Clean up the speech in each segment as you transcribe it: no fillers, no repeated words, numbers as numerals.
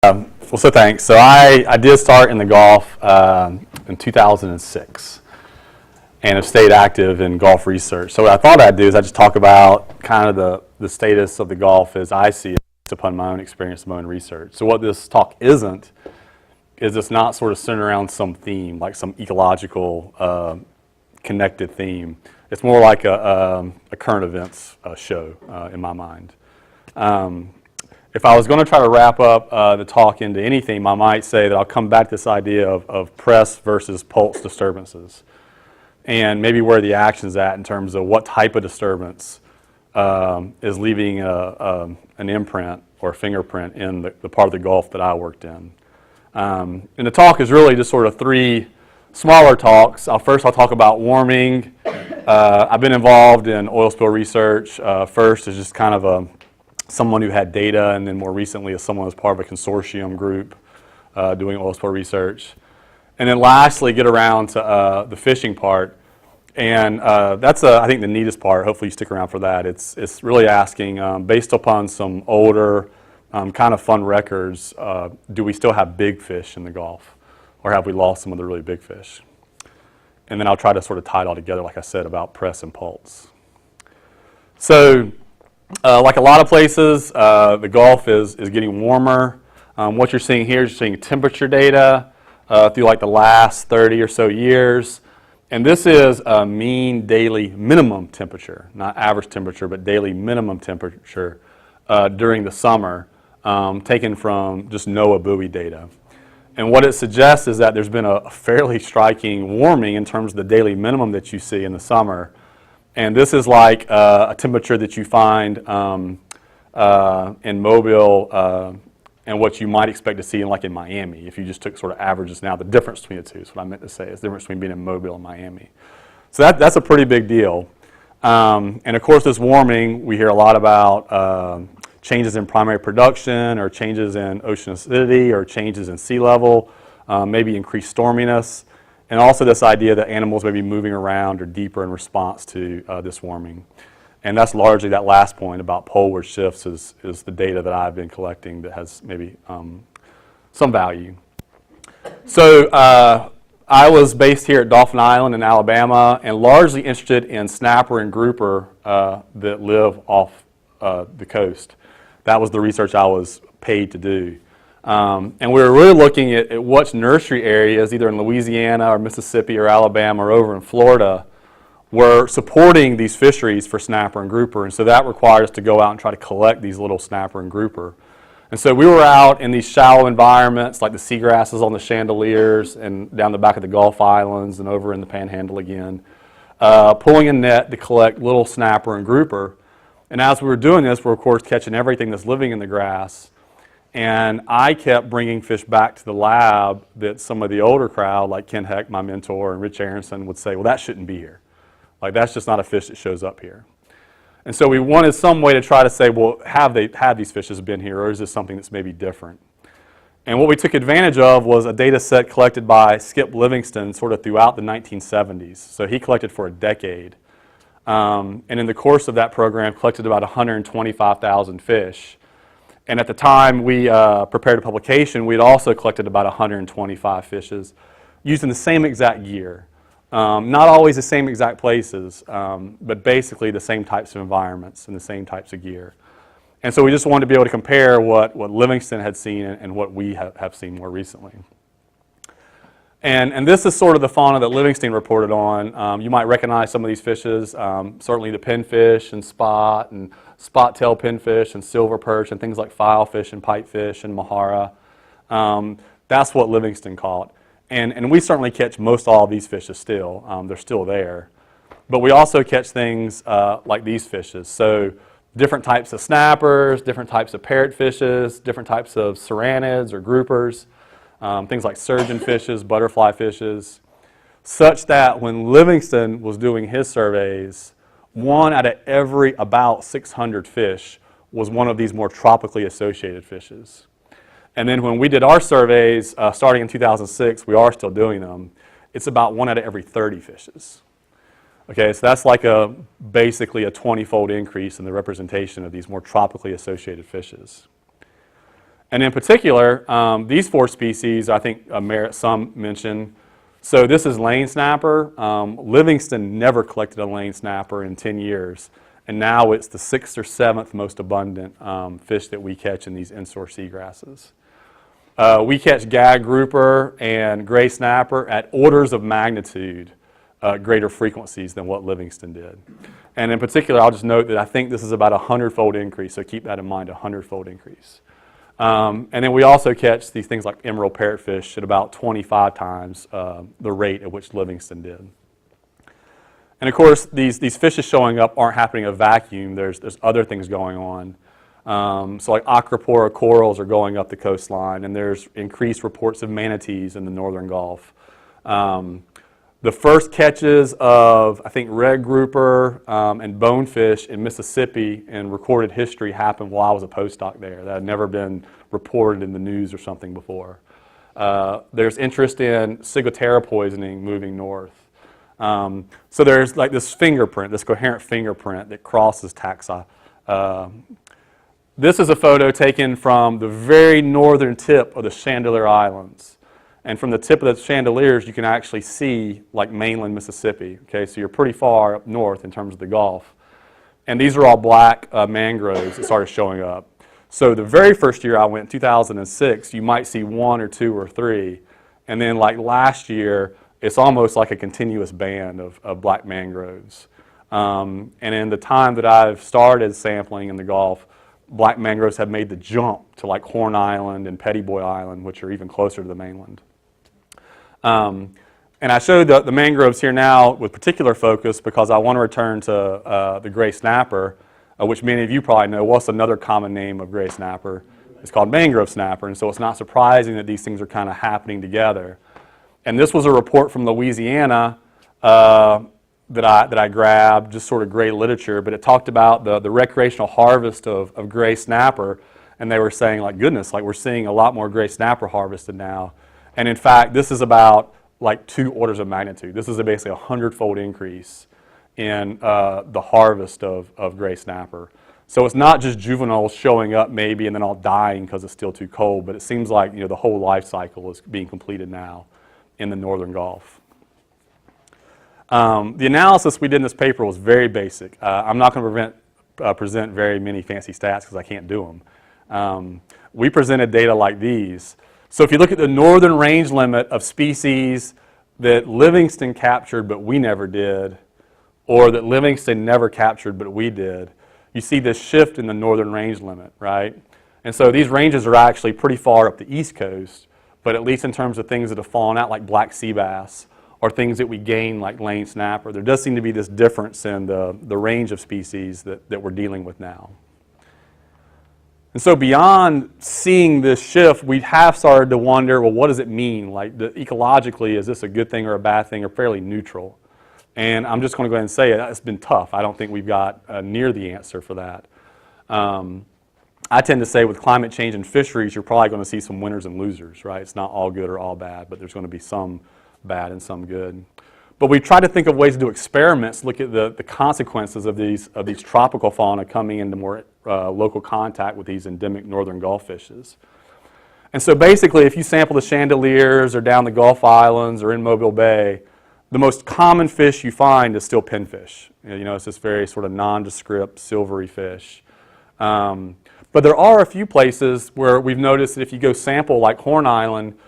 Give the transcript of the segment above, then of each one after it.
Well, so thanks. So I did start in the Gulf in 2006 and have stayed active in Gulf research. So what I thought I'd do is I'd just talk about kind of the status of the Gulf as I see it based upon my own experience, my own research. So what this talk isn't is it's not sort of centered around some theme, like some ecological connected theme. It's more like a current events show in my mind. If I was going to try to wrap up the talk into any theme, I might say that I'll come back to this idea of press versus pulse disturbances, and maybe where the action's at in terms of what type of disturbance is leaving an imprint or a fingerprint in the part of the Gulf that I worked in. And the talk is really just sort of three smaller talks. First, I'll talk about warming. I've been involved in oil spill research. First is just kind of someone who had data, and then more recently as someone who was part of a consortium group doing oil spill research. And then lastly, get around to the fishing part. And that's, I think, the neatest part. Hopefully you stick around for that. It's really asking, based upon some older kind of fun records, do we still have big fish in the Gulf? Or have we lost some of the really big fish? And then I'll try to sort of tie it all together, like I said, about press and pulse. So, like a lot of places, the Gulf is getting warmer. What you're seeing here is you're seeing temperature data through like the last 30 or so years. And this is a mean daily minimum temperature, not average temperature, but daily minimum temperature during the summer, taken from just NOAA buoy data. And what it suggests is that there's been a fairly striking warming in terms of the daily minimum that you see in the summer. And this is like a temperature that you find in Mobile and what you might expect to see in Miami if you just took sort of averages now. The difference between the two is what I meant to say, is the difference between being in Mobile and Miami. So that's a pretty big deal. And of course this warming, we hear a lot about changes in primary production or changes in ocean acidity or changes in sea level, maybe increased storminess. And also this idea that animals may be moving around or deeper in response to this warming. And that's largely that last point about poleward shifts is the data that I've been collecting that has maybe some value. So I was based here at Dauphin Island in Alabama and largely interested in snapper and grouper that live off the coast. That was the research I was paid to do. And we were really looking at what nursery areas, either in Louisiana or Mississippi or Alabama or over in Florida, were supporting these fisheries for snapper and grouper. And so that required us to go out and try to collect these little snapper and grouper. And so we were out in these shallow environments like the seagrasses on the chandeliers and down the back of the Gulf Islands and over in the Panhandle again, pulling a net to collect little snapper and grouper. And as we were doing this, we're of course catching everything that's living in the grass. And I kept bringing fish back to the lab that some of the older crowd, like Ken Heck, my mentor, and Rich Aronson would say, well, that shouldn't be here. Like, that's just not a fish that shows up here. And so we wanted some way to try to say, well, have these fishes been here, or is this something that's maybe different? And what we took advantage of was a data set collected by Skip Livingston sort of throughout the 1970s. So he collected for a decade. And in the course of that program, collected about 125,000 fish. And at the time we prepared a publication, we had also collected about 125 fishes using the same exact gear. Not always the same exact places, but basically the same types of environments and the same types of gear. And so we just wanted to be able to compare what Livingston had seen and what we have seen more recently. And this is sort of the fauna that Livingston reported on. You might recognize some of these fishes, certainly the pinfish and spot-tail pinfish and silver perch and things like filefish and pipefish and mahara. That's what Livingston caught. And we certainly catch most all of these fishes still. They're still there. But we also catch things like these fishes. So different types of snappers, different types of parrotfishes, different types of serranids or groupers, things like surgeon fishes, butterfly fishes, such that when Livingston was doing his surveys, 1 out of every about 600 fish was one of these more tropically associated fishes. And then when we did our surveys, starting in 2006, we are still doing them, it's about 1 out of every 30 fishes. Okay, so that's like basically a 20-fold increase in the representation of these more tropically associated fishes. And in particular, these 4 species I think merit some mention. So this is lane snapper. Livingston never collected a lane snapper in 10 years. And now it's the 6th or 7th most abundant fish that we catch in these inshore seagrasses. We catch gag grouper and gray snapper at orders of magnitude greater frequencies than what Livingston did. And in particular, I'll just note that I think this is about a 100-fold increase, so keep that in mind, a 100-fold increase. And then we also catch these things like emerald parrotfish at about 25 times the rate at which Livingston did. And of course, these fishes showing up aren't happening in a vacuum. There's other things going on. So like acropora corals are going up the coastline, and there's increased reports of manatees in the northern Gulf. The first catches of, I think, red grouper and bonefish in Mississippi in recorded history happened while I was a postdoc there. That had never been reported in the news or something before. There's interest in ciguatera poisoning moving north. So there's like this fingerprint, this coherent fingerprint that crosses taxa. This is a photo taken from the very northern tip of the Chandelier Islands. And from the tip of the chandeliers, you can actually see like mainland Mississippi. Okay, so you're pretty far up north in terms of the Gulf. And these are all black mangroves that started showing up. So the very first year I went, in 2006, you might see 1 or 2 or 3. And then like last year, it's almost like a continuous band of black mangroves. And in the time that I've started sampling in the Gulf, black mangroves have made the jump to like Horn Island and Petty Boy Island, which are even closer to the mainland. And I showed the mangroves here now with particular focus because I want to return to the gray snapper, which many of you probably know. What's another common name of gray snapper? It's called mangrove snapper, and so it's not surprising that these things are kind of happening together. And this was a report from Louisiana that I grabbed, just sort of gray literature, but it talked about the recreational harvest of gray snapper, and they were saying, like, goodness, like we're seeing a lot more gray snapper harvested now. And in fact, this is about like 2 orders of magnitude. This is basically a 100-fold increase in the harvest of gray snapper. So it's not just juveniles showing up maybe and then all dying because it's still too cold, but it seems like the whole life cycle is being completed now in the northern Gulf. The analysis we did in this paper was very basic. I'm not going to present very many fancy stats because I can't do them. We presented data like these. So if you look at the northern range limit of species that Livingston captured but we never did, or that Livingston never captured but we did, you see this shift in the northern range limit, right? And so these ranges are actually pretty far up the east coast, but at least in terms of things that have fallen out like black sea bass, or things that we gain like lane snapper, there does seem to be this difference in the range of species that we're dealing with now. And so beyond seeing this shift, we have started to wonder, well, what does it mean? Like ecologically, is this a good thing or a bad thing or fairly neutral? And I'm just going to go ahead and say it's been tough. I don't think we've got near the answer for that. I tend to say with climate change and fisheries, you're probably going to see some winners and losers, right? It's not all good or all bad, but there's going to be some bad and some good. But we try to think of ways to do experiments, look at the consequences of these tropical fauna coming into more local contact with these endemic northern Gulf fishes. And so basically, if you sample the chandeliers or down the Gulf Islands or in Mobile Bay, the most common fish you find is still pinfish. It's this very sort of nondescript, silvery fish. But there are a few places where we've noticed that if you go sample like Horn Island,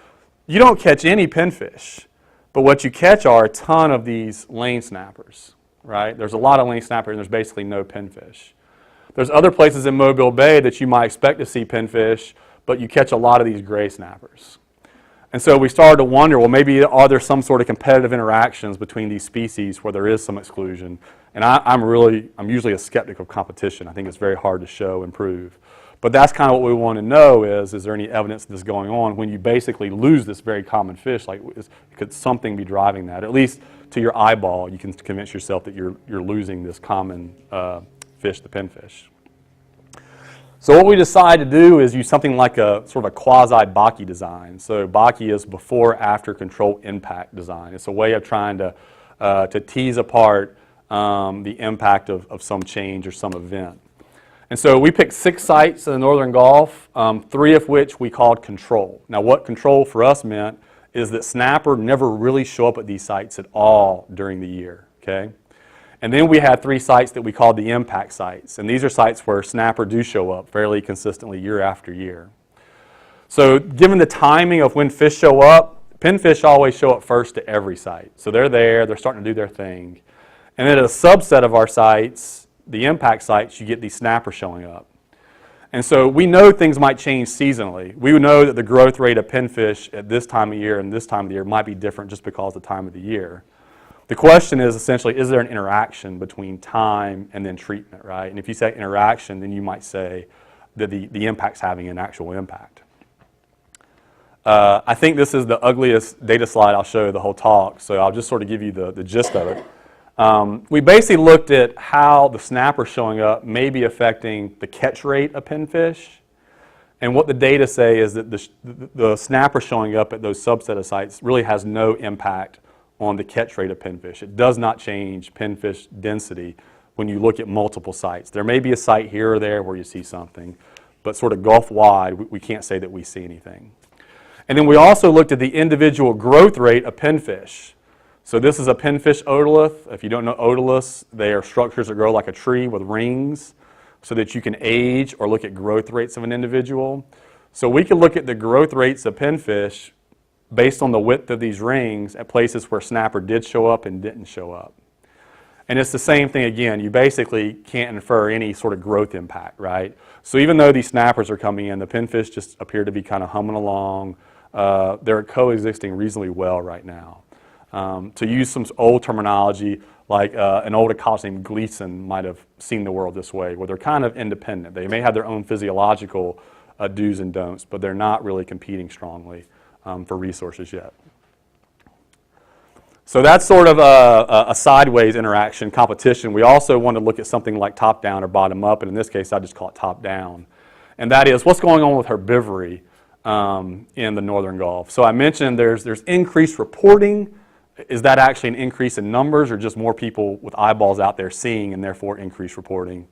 you don't catch any pinfish. But what you catch are a ton of these lane snappers, right? There's a lot of lane snappers and there's basically no pinfish. There's other places in Mobile Bay that you might expect to see pinfish, but you catch a lot of these gray snappers. And so we started to wonder, well, maybe are there some sort of competitive interactions between these species where there is some exclusion? And I'm usually a skeptic of competition. I think it's very hard to show and prove. But that's kind of what we want to know is there any evidence that's going on when you basically lose this very common fish? Like, could something be driving that? At least to your eyeball, you can convince yourself that you're losing this common fish, the pinfish. So what we decided to do is use something like a sort of a quasi-Baki design. So Baki is before-after control impact design. It's a way of trying to tease apart the impact of some change or some event. And so we picked 6 sites in the Northern Gulf, 3 of which we called control. Now what control for us meant is that snapper never really show up at these sites at all during the year, okay? And then we had 3 sites that we called the impact sites. And these are sites where snapper do show up fairly consistently year after year. So given the timing of when fish show up, pinfish always show up first to every site. So they're there, they're starting to do their thing. And then at a subset of our sites, the impact sites, you get these snappers showing up. And so we know things might change seasonally. We would know that the growth rate of pinfish at this time of year and this time of the year might be different just because of the time of the year. The question is essentially, is there an interaction between time and then treatment, right? And if you say interaction, then you might say that the impact's having an actual impact. I think this is the ugliest data slide I'll show the whole talk, so I'll just sort of give you the gist of it. We basically looked at how the snapper showing up may be affecting the catch rate of pinfish. And what the data say is that the snapper showing up at those subset of sites really has no impact on the catch rate of pinfish. It does not change pinfish density when you look at multiple sites. There may be a site here or there where you see something, but sort of Gulf-wide, we can't say that we see anything. And then we also looked at the individual growth rate of pinfish. So this is a pinfish otolith. If you don't know otoliths, they are structures that grow like a tree with rings so that you can age or look at growth rates of an individual. So we can look at the growth rates of pinfish based on the width of these rings at places where snapper did show up and didn't show up. And it's the same thing again. You basically can't infer any sort of growth impact, right? So even though these snappers are coming in, the pinfish just appear to be kind of humming along. They're coexisting reasonably well right now. To use some old terminology, like an old ecologist named Gleason might have seen the world this way, where they're kind of independent. They may have their own physiological do's and don'ts, but they're not really competing strongly for resources yet. So that's sort of a sideways interaction, competition. We also want to look at something like top-down or bottom-up, and in this case, I just call it top-down. And that is, what's going on with herbivory in the Northern Gulf? So I mentioned there's increased reporting. Is that actually an increase in numbers or just more people with eyeballs out there seeing and therefore increased reporting?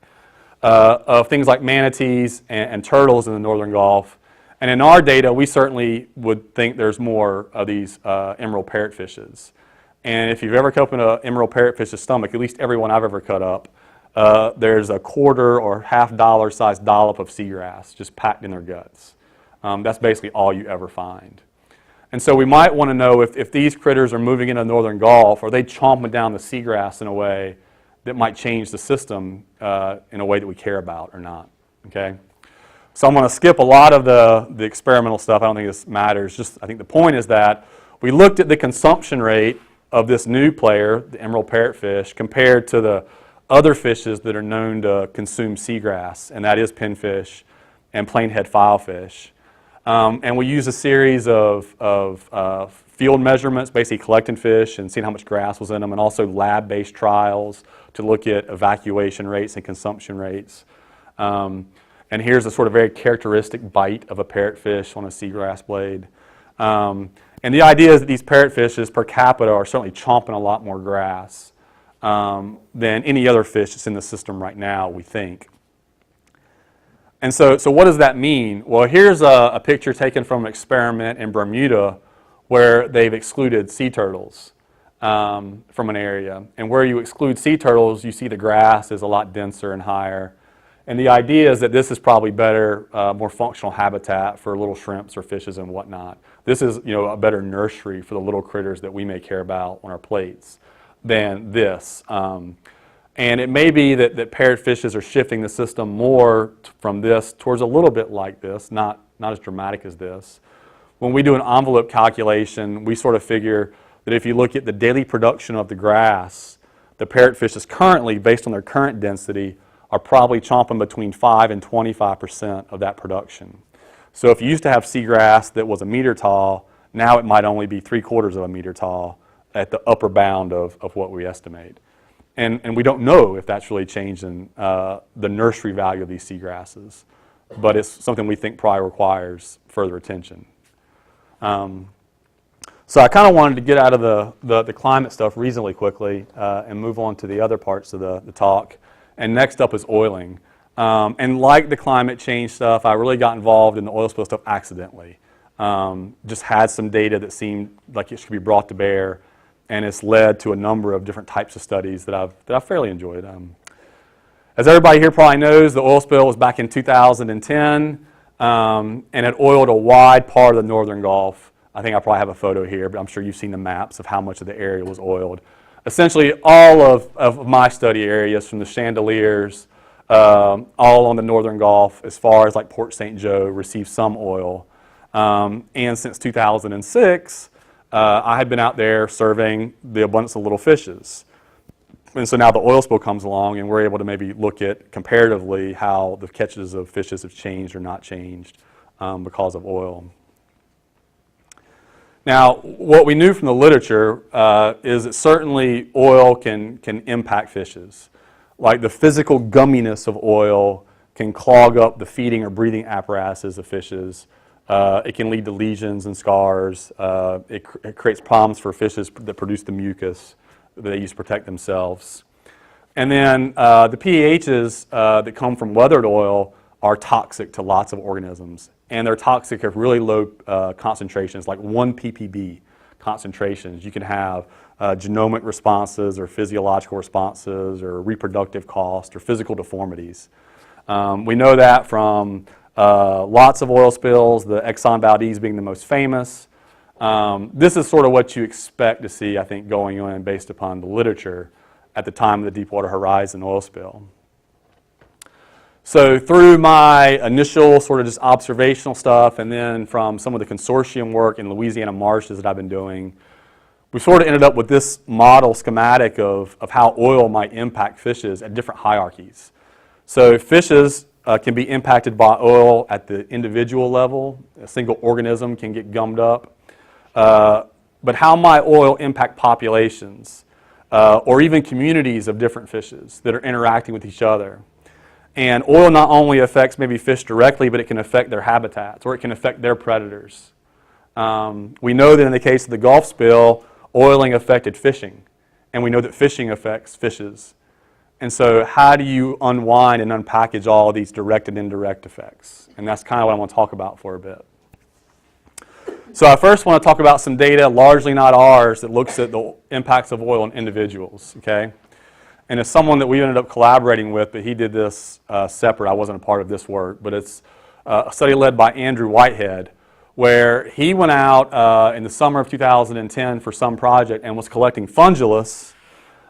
Of things like manatees and turtles in the Northern Gulf. And in our data, we certainly would think there's more of these emerald parrotfishes. And if you've ever cut open an emerald parrotfish's stomach, at least every one I've ever cut up, there's a quarter or $half sized dollop of seagrass just packed in their guts. That's basically all you ever find. And so we might want to know if these critters are moving into the Northern Gulf, are they chomping down the seagrass in a way that might change the system in a way that we care about or not, okay? So I'm going to skip a lot of the experimental stuff. I don't think this matters. Just I think the point is that we looked at the consumption rate of this new player, the emerald parrotfish, compared to the other fishes that are known to consume seagrass, and that is pinfish and plainhead filefish. And we use a series of field measurements, basically collecting fish and seeing how much grass was in them, and also lab-based trials to look at evacuation rates and consumption rates. And here's a sort of very characteristic bite of a parrotfish on a seagrass blade. And the idea is that these parrotfishes per capita are certainly chomping a lot more grass than any other fish that's in the system right now, we think. And so what does that mean? Well, here's a picture taken from an experiment in Bermuda where they've excluded sea turtles from an area. And where you exclude sea turtles, you see the grass is a lot denser and higher. And the idea is that this is probably better, more functional habitat for little shrimps or fishes and whatnot. This is, a better nursery for the little critters that we may care about on our plates than this. And it may be that parrotfishes are shifting the system more from this towards a little bit like this, not as dramatic as this. When we do an envelope calculation, we sort of figure that if you look at the daily production of the grass, the parrotfishes currently, based on their current density, are probably chomping between 5 and 25% of that production. So if you used to have seagrass that was a meter tall, now it might only be 3/4 of a meter tall at the upper bound of what we estimate. And we don't know if that's really changing the nursery value of these seagrasses, but it's something we think probably requires further attention. So I kind of wanted to get out of the climate stuff reasonably quickly and move on to the other parts of the talk. And next up is oiling. And like the climate change stuff, I really got involved in the oil spill stuff accidentally. Just had some data that seemed like it should be brought to bear, and it's led to a number of different types of studies that I've fairly enjoyed. As everybody here probably knows, the oil spill was back in 2010, and it oiled a wide part of the northern Gulf. I think I probably have a photo here, but I'm sure you've seen the maps of how much of the area was oiled. Essentially, all of my study areas, from the Chandeliers, all on the northern Gulf, as far as like Port St. Joe, received some oil. And since 2006, I had been out there surveying the abundance of little fishes. And so now the oil spill comes along, and we're able to maybe look at comparatively how the catches of fishes have changed or not changed because of oil. Now, what we knew from the literature is that certainly oil can impact fishes. Like the physical gumminess of oil can clog up the feeding or breathing apparatuses of fishes. It can lead to lesions and scars. It creates problems for fishes that produce the mucus that they use to protect themselves. And then the PAHs that come from weathered oil are toxic to lots of organisms. And they're toxic at really low concentrations, like 1 ppb concentrations. You can have genomic responses or physiological responses or reproductive cost or physical deformities. We know that from lots of oil spills, the Exxon Valdez being the most famous. This is sort of what you expect to see, I think, going on based upon the literature at the time of the Deepwater Horizon oil spill. So through my initial sort of just observational stuff, and then from some of the consortium work in Louisiana marshes that I've been doing, we sort of ended up with this model schematic of how oil might impact fishes at different hierarchies. So fishes can be impacted by oil at the individual level. A single organism can get gummed up. But how might oil impact populations or even communities of different fishes that are interacting with each other? And oil not only affects maybe fish directly, but it can affect their habitats, or it can affect their predators. We know that in the case of the Gulf spill, oiling affected fishing, and we know that fishing affects fishes. And so how do you unwind and unpackage all of these direct and indirect effects? And that's kind of what I want to talk about for a bit. So I first want to talk about some data, largely not ours, that looks at the impacts of oil on individuals, okay? And it's someone that we ended up collaborating with, but he did this separate. I wasn't a part of this work, but it's a study led by Andrew Whitehead, where he went out in the summer of 2010 for some project and was collecting fungulus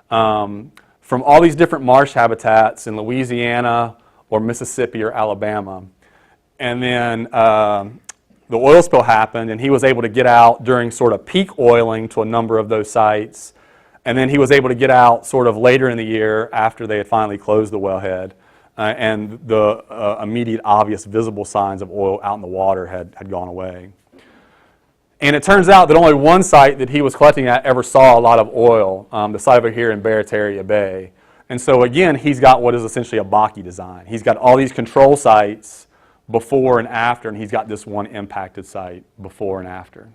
from all these different marsh habitats in Louisiana or Mississippi or Alabama. And then the oil spill happened, and he was able to get out during sort of peak oiling to a number of those sites. And then he was able to get out sort of later in the year after they had finally closed the wellhead, and the immediate obvious visible signs of oil out in the water had gone away. And it turns out that only one site that he was collecting at ever saw a lot of oil, the site over here in Barataria Bay. And so again, he's got what is essentially a Baki design. He's got all these control sites before and after, and he's got this one impacted site before and after.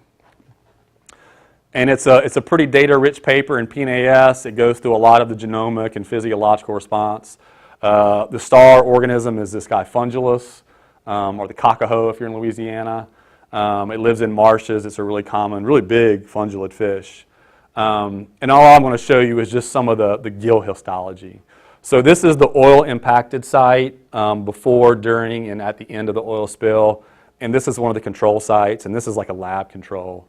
And it's a pretty data-rich paper in PNAS. It goes through a lot of the genomic and physiological response. The star organism is this guy Fungulus, or the cocahoe if you're in Louisiana. It lives in marshes. It's a really common, really big fungulate fish. And all I'm going to show you is just some of the gill histology. So this is the oil-impacted site before, during, and at the end of the oil spill. And this is one of the control sites, and this is like a lab control.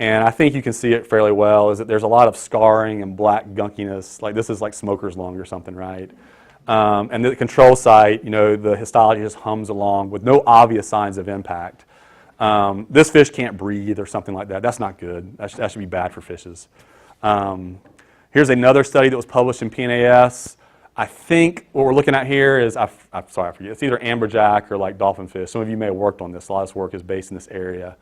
And I think you can see it fairly well, is that there's a lot of scarring and black gunkiness. Like this is like smoker's lung or something, right? And the control site, you know, the histology just hums along with no obvious signs of impact. This fish can't breathe or something like that. That's not good. That should be bad for fishes. Here's another study that was published in PNAS. I think what we're looking at here is, I'm sorry, I forget. It's either amberjack or like dolphinfish. Some of you may have worked on this. A lot of this work is based in this area.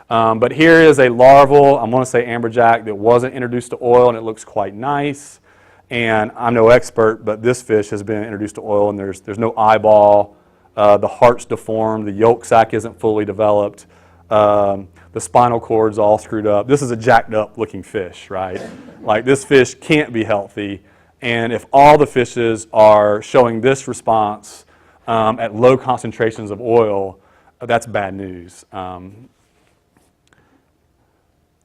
But here is a larval, I'm going to say amberjack, that wasn't introduced to oil, and it looks quite nice. And I'm no expert, but this fish has been introduced to oil, and there's no eyeball. The heart's deformed. The yolk sac isn't fully developed. The spinal cord's all screwed up. This is a jacked up looking fish, right? Like this fish can't be healthy. And if all the fishes are showing this response, at low concentrations of oil, that's bad news.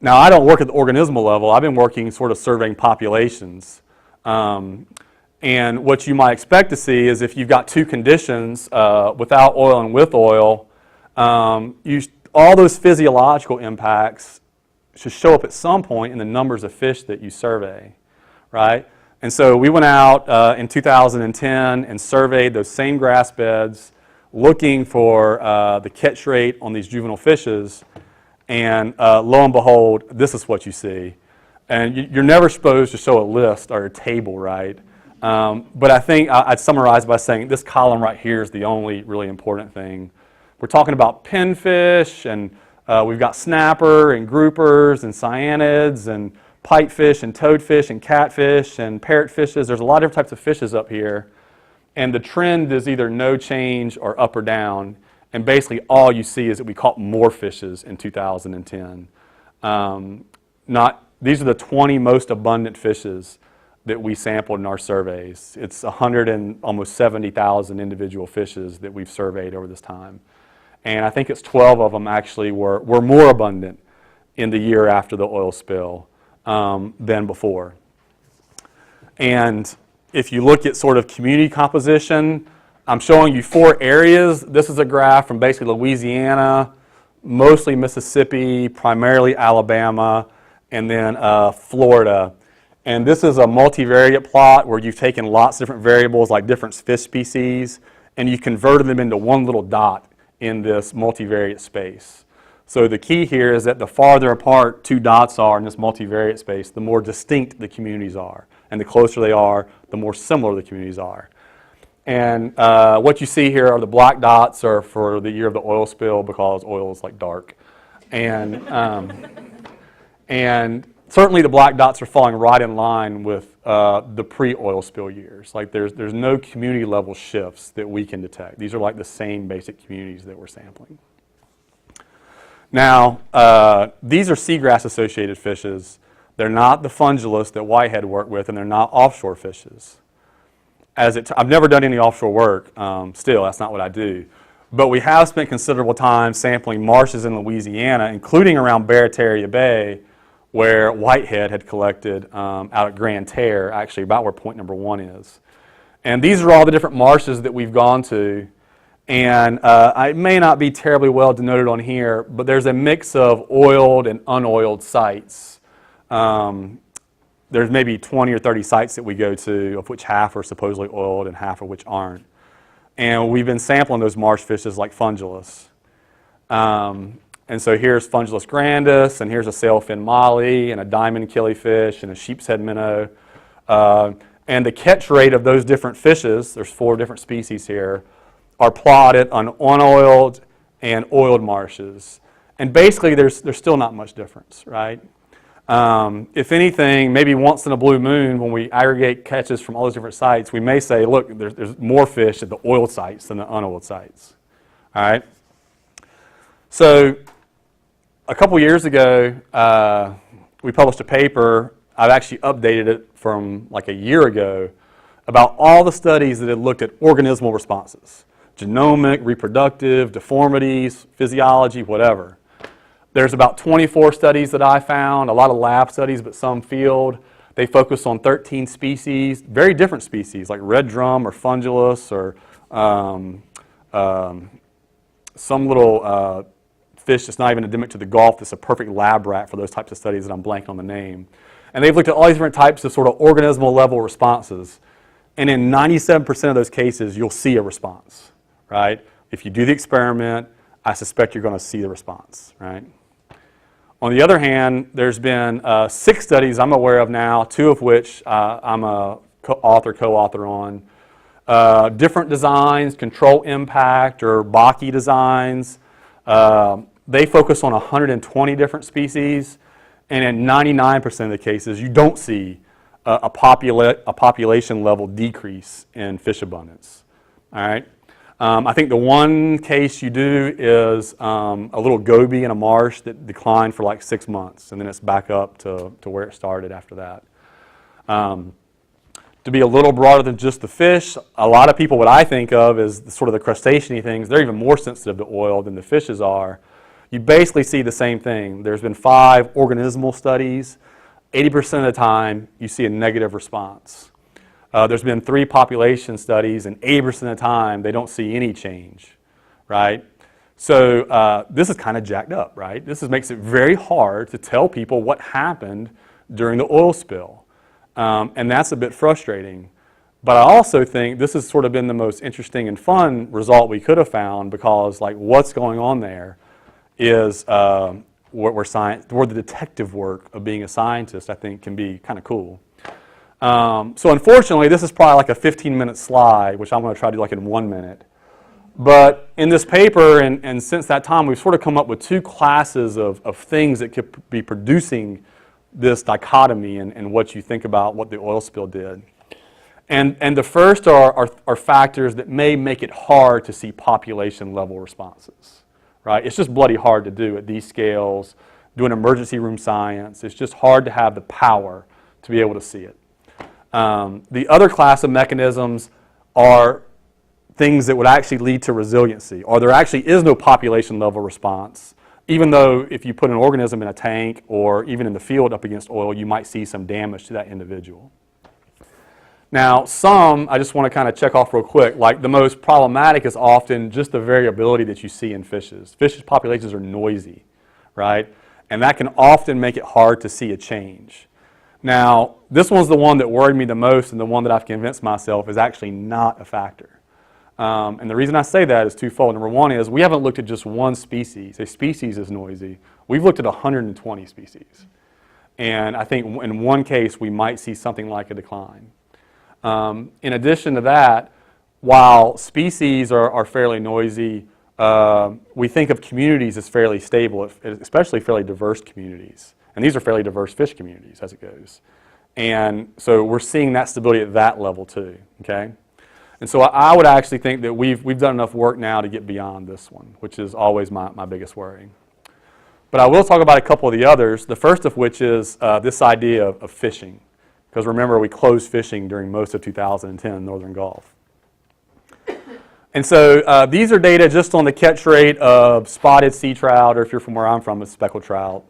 Now, I don't work at the organismal level. I've been working sort of surveying populations. And what you might expect to see is if you've got two conditions, without oil and with oil, all those physiological impacts should show up at some point in the numbers of fish that you survey, right? And so we went out in 2010 and surveyed those same grass beds, looking for the catch rate on these juvenile fishes. And lo and behold, this is what you see. And you're never supposed to show a list or a table, right? But I think I'd summarize by saying this column right here is the only really important thing. We're talking about pinfish, and we've got snapper and groupers and cyanids and pipefish and toadfish and catfish and parrotfishes. There's a lot of different types of fishes up here. And the trend is either no change or up or down. And basically all you see is that we caught more fishes in 2010. These are the 20 most abundant fishes that we sampled in our surveys. It's 100 and almost 70,000 individual fishes that we've surveyed over this time. And I think it's 12 of them actually were more abundant in the year after the oil spill than before. And if you look at sort of community composition, I'm showing you 4 areas. This is a graph from basically Louisiana, mostly Mississippi, primarily Alabama, and then Florida. And this is a multivariate plot where you've taken lots of different variables like different fish species, and you converted them into one little dot in this multivariate space. So the key here is that the farther apart 2 dots are in this multivariate space, the more distinct the communities are. And the closer they are, the more similar the communities are. And what you see here are the black dots are for the year of the oil spill because oil is like dark. And certainly the black dots are falling right in line with the pre-oil spill years. Like there's no community level shifts that we can detect. These are like the same basic communities that we're sampling. Now, these are seagrass associated fishes. They're not the fungulus that Whitehead worked with, and they're not offshore fishes. I've never done any offshore work, still, that's not what I do. But we have spent considerable time sampling marshes in Louisiana, including around Barataria Bay, where Whitehead had collected out at Grand Terre, actually about where point number 1 is. And these are all the different marshes that we've gone to. And it may not be terribly well denoted on here, but there's a mix of oiled and unoiled sites. There's maybe 20 or 30 sites that we go to, of which half are supposedly oiled and half of which aren't. And we've been sampling those marsh fishes like fungulus. And so here's Fungulus grandis, and here's a sailfin molly, and a diamond killifish, and a sheepshead minnow. And the catch rate of those different fishes, there's 4 different species here, are plotted on unoiled and oiled marshes. And basically there's still not much difference, right? If anything, maybe once in a blue moon, when we aggregate catches from all those different sites, we may say, look, there's more fish at the oiled sites than the unoiled sites. All right? So a couple years ago, we published a paper. I've actually updated it from like a year ago about all the studies that had looked at organismal responses, genomic, reproductive, deformities, physiology, whatever. There's about 24 studies that I found, a lot of lab studies, but some field. They focus on 13 species, very different species, like red drum or fungulus or some little fish that's not even endemic to the Gulf that's a perfect lab rat for those types of studies that I'm blanking on the name. And they've looked at all these different types of sort of organismal level responses. And in 97% of those cases, you'll see a response, right? If you do the experiment, I suspect you're going to see the response, right? On the other hand, there's been 6 studies I'm aware of now, 2 of which I'm a co-author on. Different designs, control impact, or Baki designs. They focus on 120 different species, and in 99% of the cases, you don't see a population level decrease in fish abundance. All right. I think the one case you do is a little goby in a marsh that declined for like 6 months, and then it's back up to where it started after that. to be a little broader than just the fish, a lot of people, what I think of is sort of the crustacean-y things, they're even more sensitive to oil than the fishes are. You basically see the same thing. There's been 5 organismal studies. 80% of the time, you see a negative response. There's been 3 population studies, and 80% of the time, they don't see any change, right? So this is kind of jacked up, right? This makes it very hard to tell people what happened during the oil spill. And that's a bit frustrating. But I also think this has sort of been the most interesting and fun result we could have found, because like what's going on there is where the detective work of being a scientist, I think, can be kind of cool. So unfortunately, this is probably like a 15-minute slide, which I'm going to try to do like in 1 minute. But in this paper, and since that time, we've sort of come up with 2 classes of things that could be producing this dichotomy and what you think about what the oil spill did. And the first are factors that may make it hard to see population level responses, right? It's just bloody hard to do at these scales, doing emergency room science. It's just hard to have the power to be able to see it. The other class of mechanisms are things that would actually lead to resiliency, or there actually is no population level response. Even though if you put an organism in a tank or even in the field up against oil, you might see some damage to that individual. Now, some, I just want to kind of check off real quick, like the most problematic is often just the variability that you see in fishes. Fishes' populations are noisy, right? And that can often make it hard to see a change. Now, this one's the one that worried me the most, and the one that I've convinced myself is actually not a factor. And the reason I say that is twofold. Number one is we haven't looked at just one species. A species is noisy. We've looked at 120 species. And I think in one case we might see something like a decline. In addition to that, while species are fairly noisy, we think of communities as fairly stable, especially fairly diverse communities. And these are fairly diverse fish communities as it goes. And so we're seeing that stability at that level too, okay? And so I would actually think that we've done enough work now to get beyond this one, which is always my biggest worry. But I will talk about a couple of the others, the first of which is this idea of fishing. Because remember, we closed fishing during most of 2010 in Northern Gulf. And so these are data just on the catch rate of spotted sea trout, or if you're from where I'm from, it's speckled trout.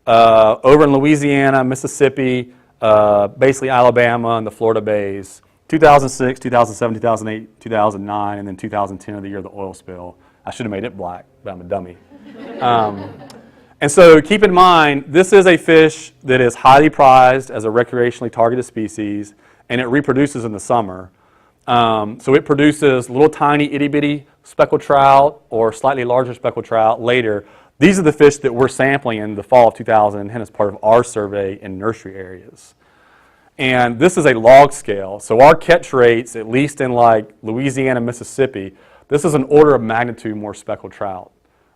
Over in Louisiana, Mississippi, basically Alabama and the Florida bays. 2006, 2007, 2008, 2009, and then 2010 of the year of the oil spill. I should have made it black, but I'm a dummy. And so keep in mind, this is a fish that is highly prized as a recreationally targeted species, and it reproduces in the summer. So it produces little tiny itty-bitty speckled trout or slightly larger speckled trout later. These are the fish that we're sampling in the fall of 2010 as part of our survey in nursery areas. And this is a log scale. So our catch rates, at least in like Louisiana, Mississippi, this is an order of magnitude more speckled trout,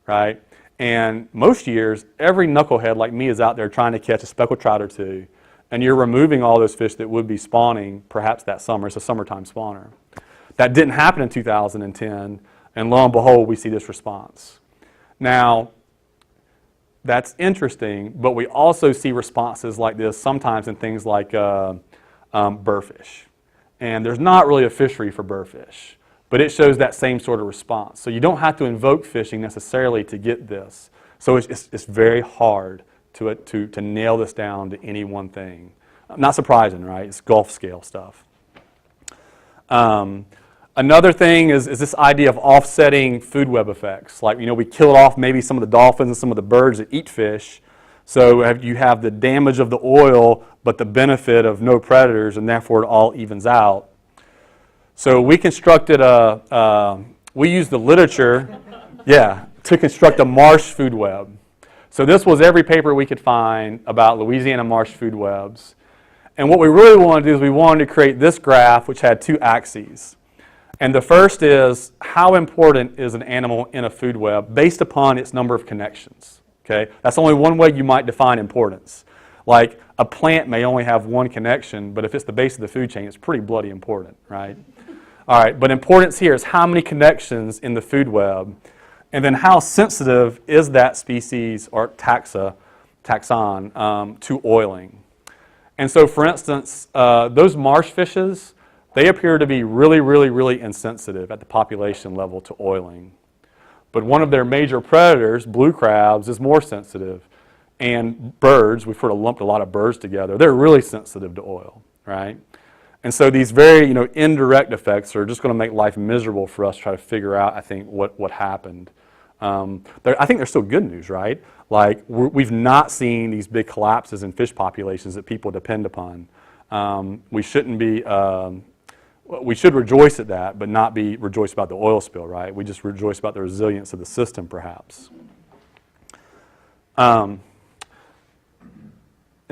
right? And most years, every knucklehead like me is out there trying to catch a speckled trout or two, and you're removing all those fish that would be spawning perhaps that summer. It's a summertime spawner. That didn't happen in 2010, and lo and behold, we see this response. Now, that's interesting, but we also see responses like this sometimes in things like burrfish. And there's not really a fishery for burrfish, but it shows that same sort of response. So you don't have to invoke fishing necessarily to get this. So it's very hard to nail this down to any one thing. Not surprising, right? It's Gulf scale stuff. Another thing is this idea of offsetting food web effects. Like, we killed off maybe some of the dolphins and some of the birds that eat fish. So you have the damage of the oil, but the benefit of no predators, and therefore it all evens out. So we constructed we used the literature, to construct a marsh food web. So this was every paper we could find about Louisiana marsh food webs. And what we really wanted to do is we wanted to create this graph, which had 2 axes. And the first is, how important is an animal in a food web based upon its number of connections? Okay? That's only one way you might define importance. Like, a plant may only have one connection, but if it's the base of the food chain, it's pretty bloody important, right? All right, but importance here is how many connections in the food web, and then how sensitive is that species or taxon to oiling. And so, for instance, those marsh fishes, they appear to be really, really, really insensitive at the population level to oiling. But one of their major predators, blue crabs, is more sensitive. And birds, we've sort of lumped a lot of birds together, they're really sensitive to oil, right? And so these very, indirect effects are just going to make life miserable for us to try to figure out, I think, what happened. I think there's still good news, right? Like, we've not seen these big collapses in fish populations that people depend upon. We shouldn't be, we should rejoice at that, but not be rejoiced about the oil spill, right? We just rejoice about the resilience of the system, perhaps. And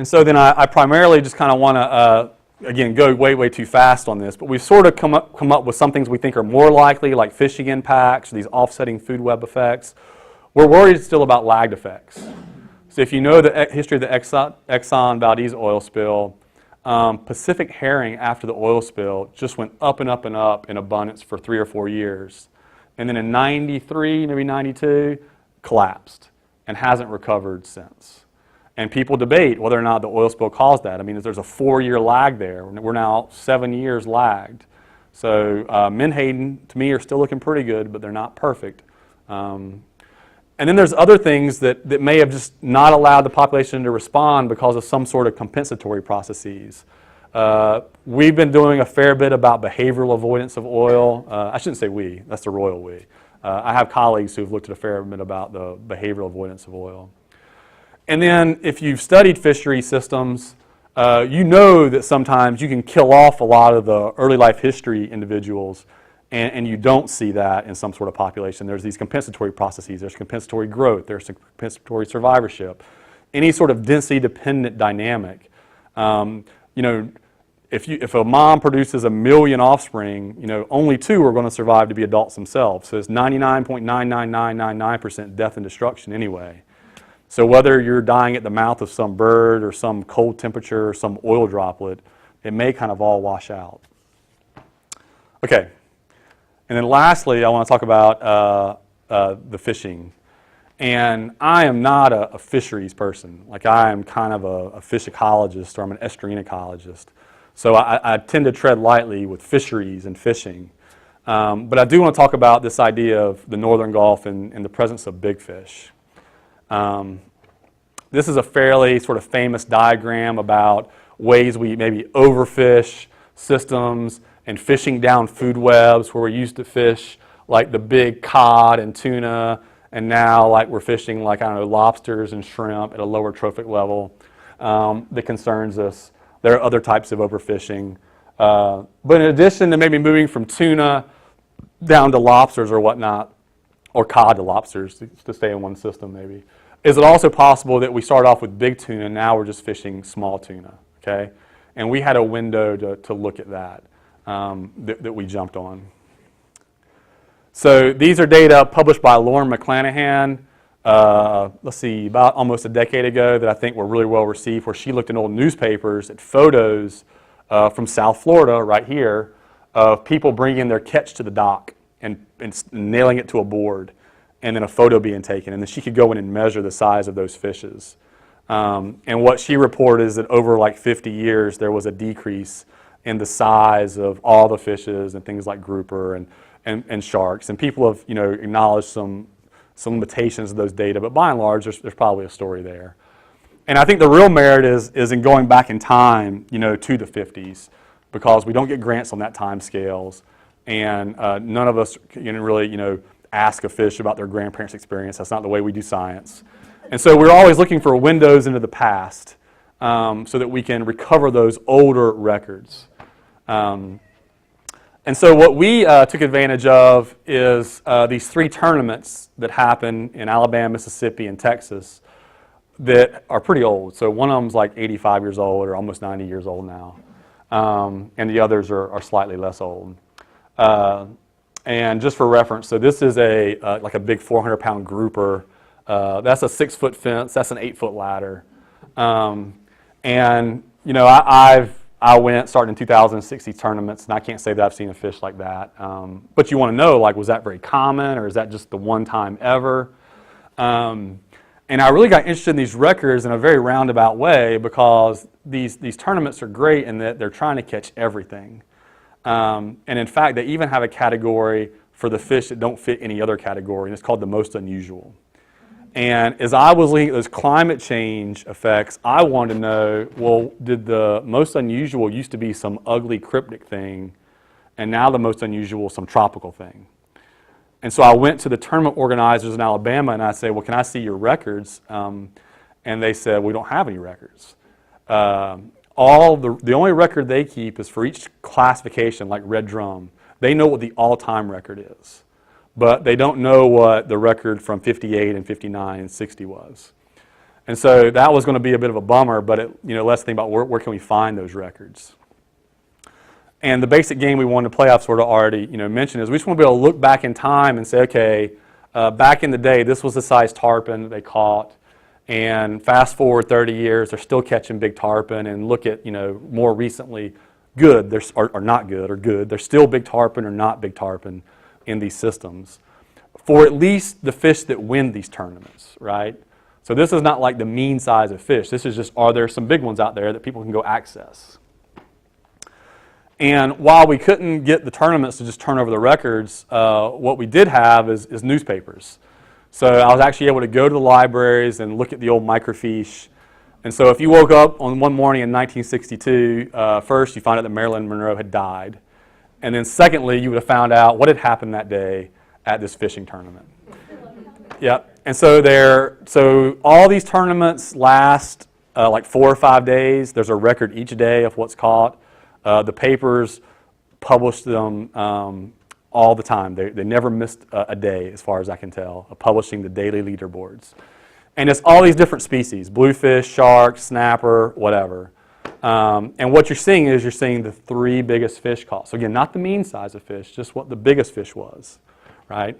so then I primarily just kind of want to, again, go way too fast on this, but we've sort of come up with some things we think are more likely, like fishing impacts, these offsetting food web effects. We're worried still about lagged effects. So if you know the history of the Exxon Valdez oil spill, Pacific herring after the oil spill just went up and up and up in abundance for 3 or 4 years. And then in 93, maybe 92, collapsed and hasn't recovered since. And people debate whether or not the oil spill caused that. I mean, there's a 4-year lag there. We're now 7 years lagged. So menhaden, to me, are still looking pretty good, but they're not perfect. And then there's other things that may have just not allowed the population to respond because of some sort of compensatory processes. We've been doing a fair bit about behavioral avoidance of oil. I shouldn't say we, that's the royal we. I have colleagues who've looked at a fair bit about the behavioral avoidance of oil. And then if you've studied fishery systems, you know that sometimes you can kill off a lot of the early life history individuals, and you don't see that in some sort of population. There's these compensatory processes, there's compensatory growth, there's compensatory survivorship, any sort of density dependent dynamic. If a mom produces 1 million offspring, only 2 are going to survive to be adults themselves. So it's 99.99999% death and destruction anyway. So whether you're dying at the mouth of some bird or some cold temperature or some oil droplet, it may kind of all wash out. Okay, and then lastly, I want to talk about the fishing. And I am not a fisheries person. Like, I am kind of a fish ecologist, or I'm an estuarine ecologist. So I tend to tread lightly with fisheries and fishing. But I do want to talk about this idea of the Northern Gulf and the presence of big fish. This is a fairly sort of famous diagram about ways we maybe overfish systems and fishing down food webs where we used to fish like the big cod and tuna, and now like we're fishing like, I don't know, lobsters and shrimp at a lower trophic level that concerns us. There are other types of overfishing. But in addition to maybe moving from tuna down to lobsters or whatnot, or cod to lobsters, to stay in one system maybe, is it also possible that we start off with big tuna and now we're just fishing small tuna, okay? And we had a window to look at that, that we jumped on. So these are data published by Lauren McClanahan, let's see, about almost a decade ago, that I think were really well received, where she looked in old newspapers at photos from South Florida, right here, of people bringing their catch to the dock and nailing it to a board, and then a photo being taken, and then she could go in and measure the size of those fishes. And what she reported is that over like 50 years, there was a decrease in the size of all the fishes and things like grouper and sharks. And people have, acknowledged some limitations of those data, but by and large, there's probably a story there. And I think the real merit is in going back in time, to the 50s, because we don't get grants on that time scales, and none of us can really, ask a fish about their grandparents' experience. That's not the way we do science. And so we're always looking for windows into the past so that we can recover those older records. And so what we took advantage of is these 3 tournaments that happen in Alabama, Mississippi, and Texas that are pretty old. So one of them's like 85 years old or almost 90 years old now. And the others are slightly less old. And just for reference, so this is like a big 400-pound grouper. That's a 6-foot fence. That's an 8-foot ladder. And I went starting in 2006 these tournaments, and I can't say that I've seen a fish like that. But you want to know, like, was that very common, or is that just the one time ever? And And I really got interested in these records in a very roundabout way because these tournaments are great in that they're trying to catch everything. And in fact, they even have a category for the fish that don't fit any other category, and it's called the most unusual. And as I was looking at those climate change effects, I wanted to know, well, did the most unusual used to be some ugly cryptic thing, and now the most unusual some tropical thing? And so I went to the tournament organizers in Alabama and I said, well, can I see your records? And they said, we don't have any records. The only record they keep is for each classification, like red drum. They know what the all-time record is, but they don't know what the record from 58 and 59 and 60 was. And so that was going to be a bit of a bummer, but let's think about where can we find those records. And the basic game we wanted to play, I've sort of already mentioned, is we just want to be able to look back in time and say, okay, back in the day, this was the size tarpon that they caught, and fast forward 30 years, they're still catching big tarpon, and look at more recently, good or not good or good, there's still big tarpon or not big tarpon in these systems for at least the fish that win these tournaments, right? So this is not like the mean size of fish. This is just, are there some big ones out there that people can go access? And while we couldn't get the tournaments to just turn over the records, what we did have is newspapers. So I was actually able to go to the libraries and look at the old microfiche. And so if you woke up on one morning in 1962, first you find out that Marilyn Monroe had died. And then secondly, you would have found out what had happened that day at this fishing tournament. Yep. And so all these tournaments last like 4 or 5 days. There's a record each day of what's caught. The papers publish them all the time. They never missed a day, as far as I can tell, of publishing the daily leaderboards. And it's all these different species, bluefish, shark, snapper, whatever. And what you're seeing is the 3 biggest fish caught. So again, not the mean size of fish, just what the biggest fish was, right?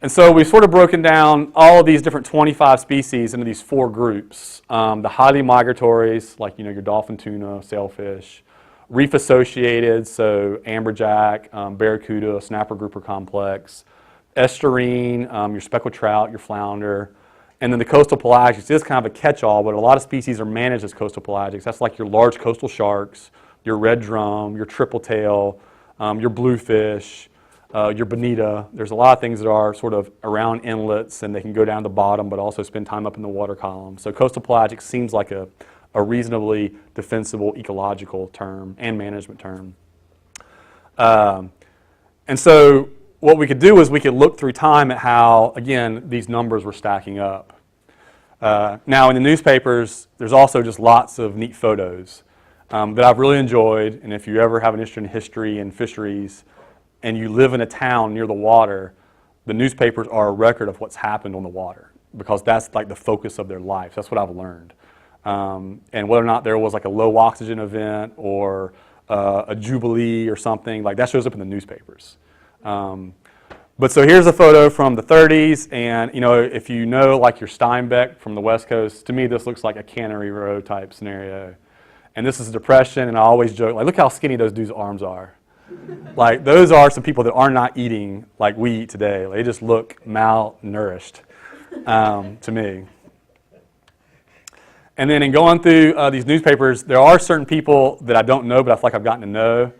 And so we've sort of broken down all of these different 25 species into these 4 groups. The highly migratories, like your dolphin, tuna, sailfish. Reef associated, so amberjack, barracuda, snapper grouper complex. Estuarine, your speckled trout, your flounder. And then the coastal pelagics is kind of a catch-all, but a lot of species are managed as coastal pelagics. That's like your large coastal sharks, your red drum, your triple tail, your bluefish, your bonita. There's a lot of things that are sort of around inlets, and they can go down to the bottom, but also spend time up in the water column. So coastal pelagic seems like a reasonably defensible ecological term and management term. And so what we could do is we could look through time at how, again, these numbers were stacking up. Now in the newspapers, there's also just lots of neat photos that I've really enjoyed, and if you ever have an interest in history and fisheries and you live in a town near the water, the newspapers are a record of what's happened on the water because that's like the focus of their life. That's what I've learned. And whether or not there was like a low oxygen event or a jubilee or something, like that shows up in the newspapers. But so here's a photo from the 30s, and if you know like your Steinbeck from the West Coast, to me this looks like a Cannery Row type scenario. And this is depression, and I always joke, like, look how skinny those dudes' arms are. Like those are some people that are not eating like we eat today. They just look malnourished to me. And then in going through these newspapers, there are certain people that I don't know, but I feel like I've gotten to know.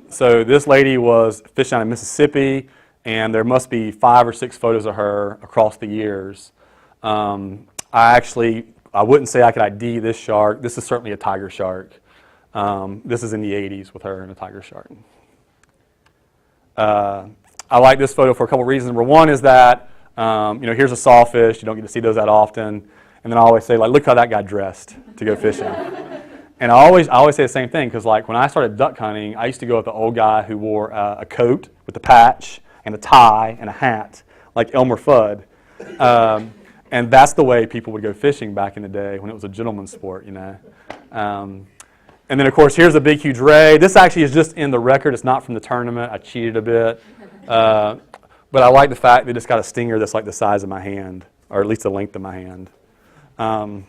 So this lady was fishing out in Mississippi, and there must be 5 or 6 photos of her across the years. I wouldn't say I could ID this shark. This is certainly a tiger shark. This is in the 80s with her and a tiger shark. I like this photo for a couple reasons. Number one is that, here's a sawfish. You don't get to see those that often. And then I always say, like, look how that guy dressed to go fishing. And I always say the same thing, because like when I started duck hunting, I used to go with the old guy who wore a coat with a patch and a tie and a hat, like Elmer Fudd. And that's the way people would go fishing back in the day when it was a gentleman's sport, And then, of course, here's a big, huge ray. This actually is just in the record. It's not from the tournament. I cheated a bit. But I like the fact that it's got a stinger that's like the size of my hand, or at least the length of my hand. And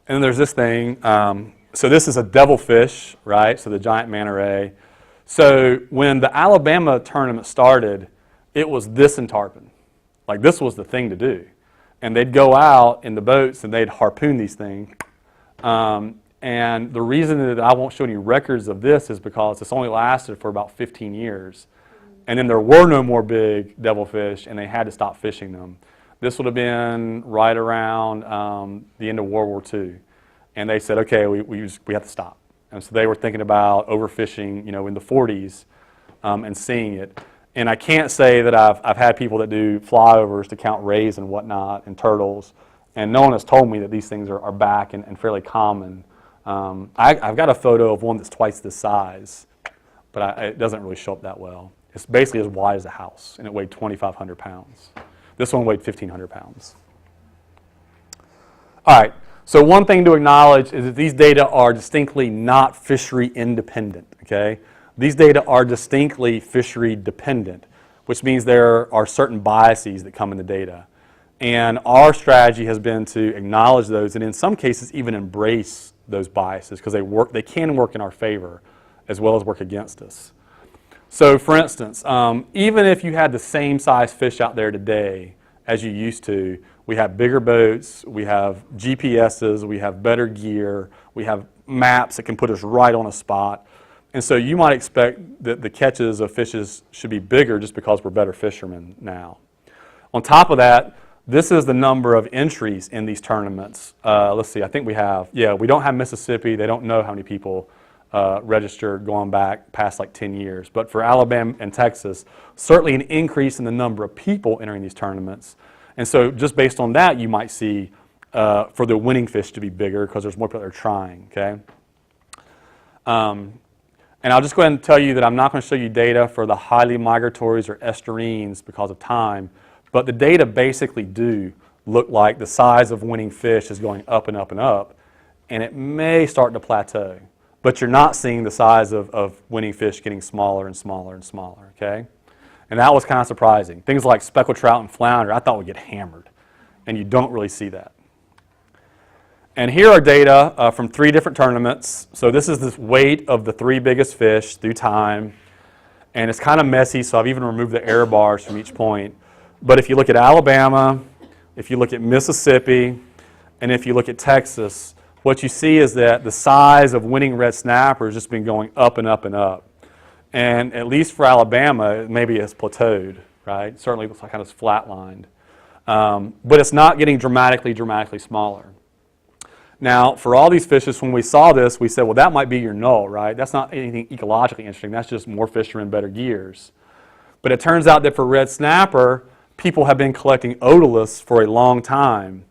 then there's this thing. So this is a devilfish, right? So the giant manta ray. So when the Alabama tournament started, it was this and tarpon. Like this was the thing to do. and they'd go out in the boats and they'd harpoon these things. And the reason that I won't show any records of this is because this only lasted for about 15 years. And then there were no more big devilfish, and they had to stop fishing them. This would have been right around the end of World War II. And they said, okay, we have to stop. And so they were thinking about overfishing, in the 40s and seeing it. And I can't say that I've had people that do flyovers to count rays and whatnot and turtles. And no one has told me that these things are back and fairly common. I've got a photo of one that's twice this size, but it doesn't really show up that well. It's basically as wide as a house, and it weighed 2,500 pounds. This one weighed 1,500 pounds. All right, so one thing to acknowledge is that these data are distinctly not fishery independent, okay? These data are distinctly fishery dependent, which means there are certain biases that come in the data. And our strategy has been to acknowledge those and in some cases even embrace those biases because they can work in our favor as well as work against us. So for instance, even if you had the same size fish out there today as you used to, we have bigger boats, we have GPSs, we have better gear, we have maps that can put us right on a spot. And so you might expect that the catches of fishes should be bigger just because we're better fishermen now. On top of that, this is the number of entries in these tournaments. Let's see, I think we don't have Mississippi. They don't know how many people registered going back past like 10 years. But for Alabama and Texas, certainly an increase in the number of people entering these tournaments. And so just based on that, you might see for the winning fish to be bigger because there's more people that are trying, okay? And I'll just go ahead and tell you that I'm not going to show you data for the highly migratories or estuarines because of time. But the data basically do look like the size of winning fish is going up and up and up, and it may start to plateau. But you're not seeing the size of winning fish getting smaller and smaller and smaller, okay? And that was kind of surprising. Things like speckled trout and flounder I thought would get hammered, and you don't really see that. And here are data from 3 different tournaments. So this is the weight of the 3 biggest fish through time, and it's kind of messy, so I've even removed the error bars from each point. But if you look at Alabama, if you look at Mississippi, and if you look at Texas, what you see is that the size of winning red snapper has just been going up and up and up. And at least for Alabama, maybe it's plateaued, right? It certainly looks like kind of flatlined. But it's not getting dramatically smaller. Now, for all these fishes, when we saw this, we said, well, that might be your null, right? That's not anything ecologically interesting. That's just more fishermen, better gears. But it turns out that for red snapper, people have been collecting otoliths for a long time.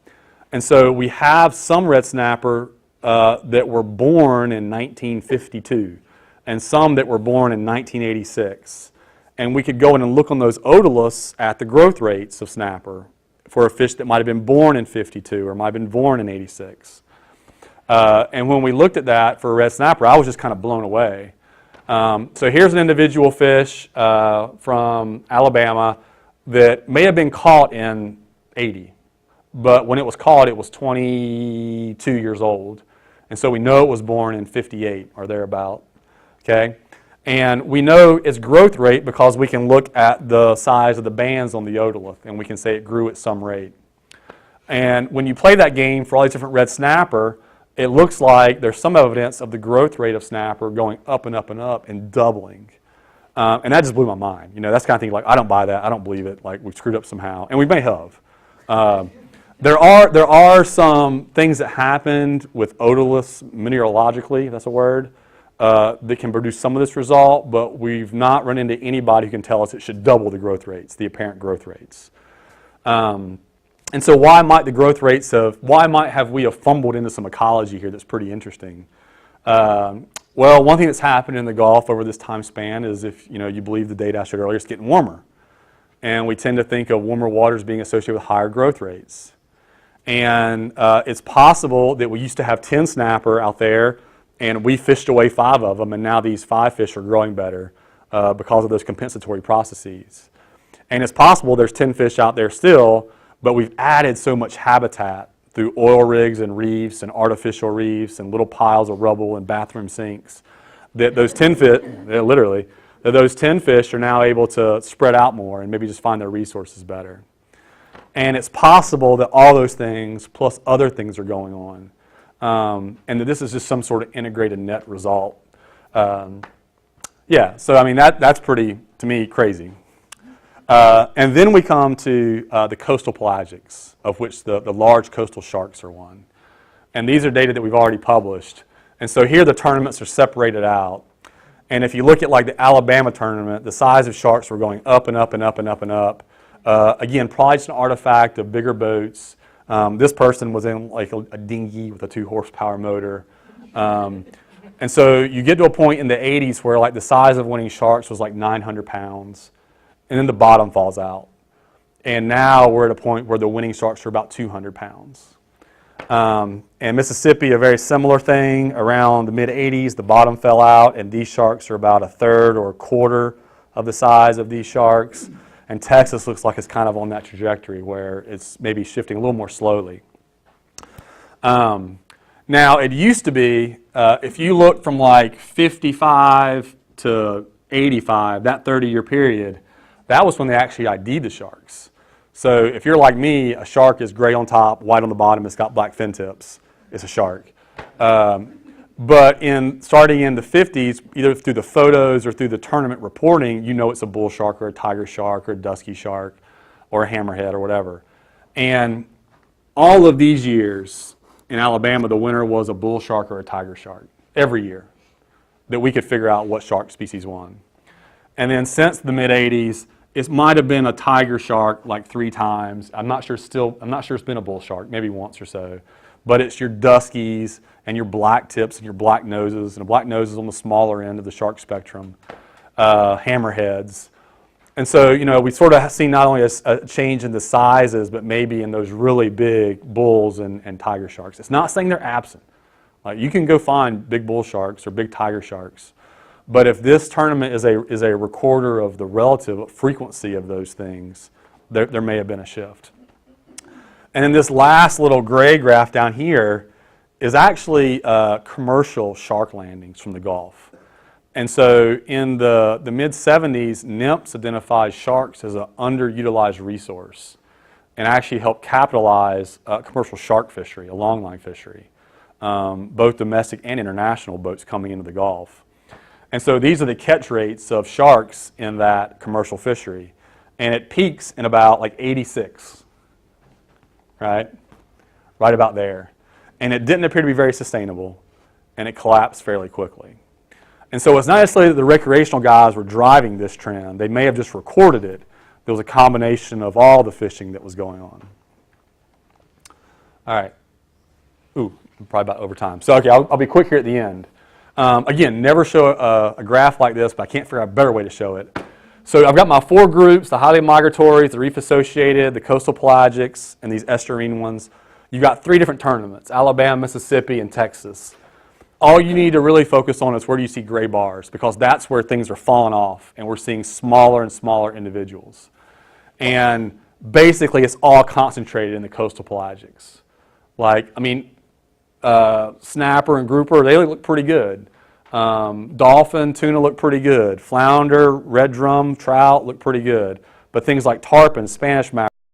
And so we have some red snapper that were born in 1952 and some that were born in 1986. And we could go in and look on those otoliths at the growth rates of snapper for a fish that might have been born in 52 or might have been born in 86. And when we looked at that for a red snapper, I was just kind of blown away. So here's an individual fish from Alabama that may have been caught in 80, but when it was caught, it was 22 years old. And so we know it was born in 58 or thereabout, okay? And we know its growth rate because we can look at the size of the bands on the otolith, and we can say it grew at some rate. And when you play that game for all these different red snapper, it looks like there's some evidence of the growth rate of snapper going up and up and up and doubling. And that just blew my mind. That's the kind of thing like, I don't buy that. I don't believe it. Like, we've screwed up somehow. And we may have. There are some things that happened with otoliths mineralogically, if that's a word, that can produce some of this result, but we've not run into anybody who can tell us it should double the growth rates, the apparent growth rates. And so why might we have fumbled into some ecology here that's pretty interesting? Well, one thing that's happened in the Gulf over this time span is if you believe the data I showed earlier, it's getting warmer. And we tend to think of warmer waters being associated with higher growth rates. And it's possible that we used to have 10 snapper out there and we fished away 5 of them, and now these 5 fish are growing better because of those compensatory processes. And it's possible there's 10 fish out there still, but we've added so much habitat through oil rigs and reefs and artificial reefs and little piles of rubble and bathroom sinks that those 10 fish, literally, that those 10 fish are now able to spread out more and maybe just find their resources better. And it's possible that all those things plus other things are going on, and that this is just some sort of integrated net result. Yeah, so I mean, that's pretty, to me, crazy. And then we come to the coastal pelagics, of which the large coastal sharks are one. And these are data that we've already published. And so here the tournaments are separated out. And if you look at like the Alabama tournament, the size of sharks were going up and up and up and up and up. Again, probably just an artifact of bigger boats. This person was in like a dinghy with a 2-horsepower motor. And so you get to a point in the 80s where like the size of winning sharks was like 900 pounds. And then the bottom falls out. And now we're at a point where the winning sharks are about 200 pounds. And Mississippi, a very similar thing. Around the mid-80s, the bottom fell out, and these sharks are about a third or a quarter of the size of these sharks. And Texas looks like it's kind of on that trajectory where it's maybe shifting a little more slowly. Now, it used to be, if you look from like 55 to 85, that 30-year period, that was when they actually ID'd the sharks. So if you're like me, a shark is gray on top, white on the bottom, it's got black fin tips. It's a shark. But starting in the 50s, either through the photos or through the tournament reporting, you know it's a bull shark or a tiger shark or a dusky shark or a hammerhead or whatever. And all of these years in Alabama, the winner was a bull shark or a tiger shark every year that we could figure out what shark species won. And then since the mid-80s, it might have been a tiger shark like 3 times. I'm not sure it's been a bull shark, maybe once or so. But it's your duskies and your black tips and your black noses, and the black noses on the smaller end of the shark spectrum, hammerheads. And so, you know, we sort of have seen not only a change in the sizes, but maybe in those really big bulls and tiger sharks. It's not saying they're absent. Like, you can go find big bull sharks or big tiger sharks. But if this tournament is a recorder of the relative frequency of those things, there may have been a shift. And then this last little gray graph down here is actually commercial shark landings from the Gulf. And so in the mid-70s, NIMS identified sharks as an underutilized resource and actually helped capitalize commercial shark fishery, a longline fishery, both domestic and international boats coming into the Gulf. And so these are the catch rates of sharks in that commercial fishery. And it peaks in about like 86, right? Right about there. And it didn't appear to be very sustainable, and it collapsed fairly quickly. And so it's not necessarily that the recreational guys were driving this trend. They may have just recorded it. There was a combination of all the fishing that was going on. All right. Ooh, I'm probably about over time. So, okay, I'll be quick here at the end. Again, never show a graph like this, but I can't figure out a better way to show it. So I've got my 4 groups, the highly migratories, the reef-associated, the coastal pelagics, and these estuarine ones. You've got 3 different tournaments, Alabama, Mississippi, and Texas. All you need to really focus on is where do you see gray bars, because that's where things are falling off, and we're seeing smaller and smaller individuals. And basically, it's all concentrated in the coastal pelagics. Like, I mean, snapper and grouper, they look pretty good. Dolphin, tuna look pretty good. Flounder, red drum, trout look pretty good. But things like tarpon, Spanish mackerel,